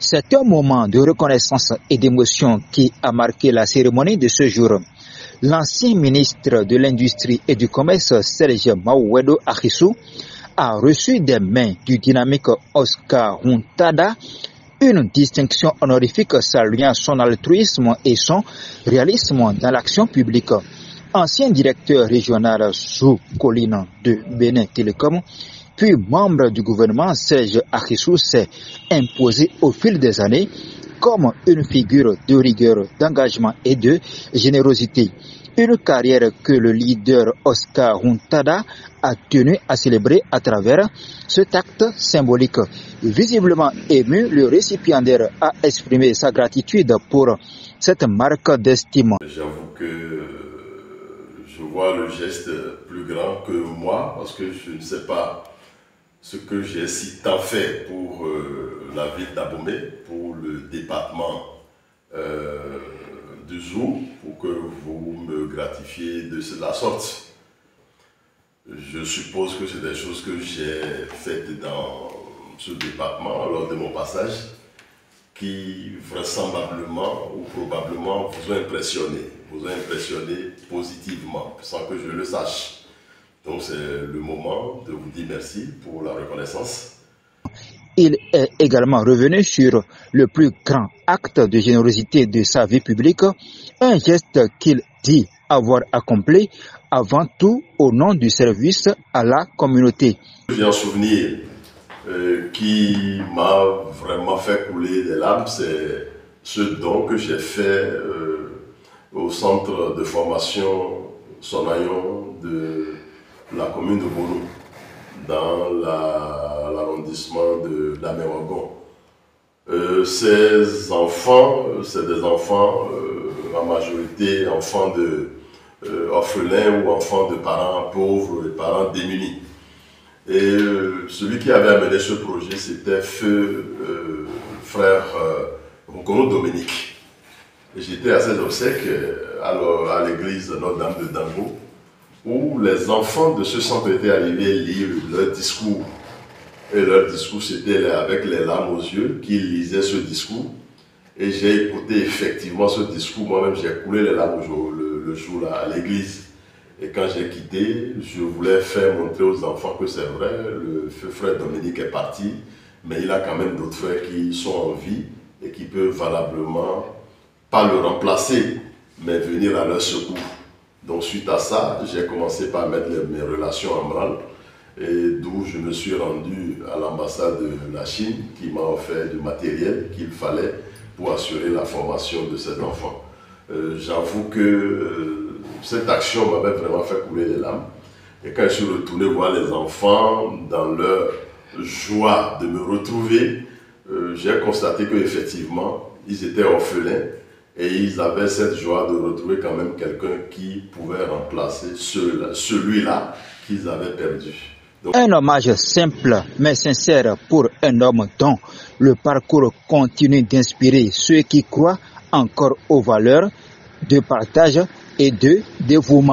C'est un moment de reconnaissance et d'émotion qui a marqué la cérémonie de ce jour. L'ancien ministre de l'Industrie et du Commerce, Serge Mawuedo Akissou, a reçu des mains du dynamique Oscar Huntada une distinction honorifique saluant son altruisme et son réalisme dans l'action publique. Ancien directeur régional sous colline de Benin Télécom, puis membre du gouvernement, Serge Akissou s'est imposé au fil des années comme une figure de rigueur, d'engagement et de générosité. Une carrière que le leader Oscar Huntada a tenu à célébrer à travers cet acte symbolique. Visiblement ému, le récipiendaire a exprimé sa gratitude pour cette marque d'estime. J'avoue que je vois le geste plus grand que moi parce que je ne sais pas ce que j'ai si tant fait pour la ville d'Abomey, pour le département du Zou, pour que vous me gratifiez de la sorte. Je suppose que c'est des choses que j'ai faites dans ce département lors de mon passage qui vraisemblablement ou probablement vous ont impressionné positivement sans que je le sache. Donc c'est le moment de vous dire merci pour la reconnaissance. Il est également revenu sur le plus grand acte de générosité de sa vie publique, un geste qu'il dit avoir accompli avant tout au nom du service à la communauté. J'ai un souvenir qui m'a vraiment fait couler des larmes, c'est ce don que j'ai fait au centre de formation Sonayon de la commune de Bonou, dans l'arrondissement de Damewagon. Ces enfants, c'est des enfants, en majorité enfants de orphelins ou enfants de parents pauvres et parents démunis. Et celui qui avait amené ce projet, c'était feu frère Rokono Dominique. J'étais à ses obsèques à l'église Notre-Dame de Dango, où les enfants de ce centre étaient arrivés lire leur discours. Et leur discours, c'était avec les larmes aux yeux qu'ils lisaient ce discours. Et j'ai écouté effectivement ce discours. Moi-même, j'ai coulé les larmes le jour-là à l'église. Et quand j'ai quitté, je voulais faire montrer aux enfants que c'est vrai, le frère Dominique est parti, mais il a quand même d'autres frères qui sont en vie et qui peuvent valablement, pas le remplacer, mais venir à leur secours. Donc suite à ça, j'ai commencé par mettre mes relations en branle, et d'où je me suis rendu à l'ambassade de la Chine qui m'a offert du matériel qu'il fallait pour assurer la formation de ces enfants. J'avoue que cette action m'avait vraiment fait couler les larmes. Et quand je suis retourné voir les enfants dans leur joie de me retrouver, j'ai constaté qu'effectivement, ils étaient orphelins. Et ils avaient cette joie de retrouver quand même quelqu'un qui pouvait remplacer celui-là qu'ils avaient perdu. Donc, un hommage simple mais sincère pour un homme dont le parcours continue d'inspirer ceux qui croient encore aux valeurs de partage et de dévouement.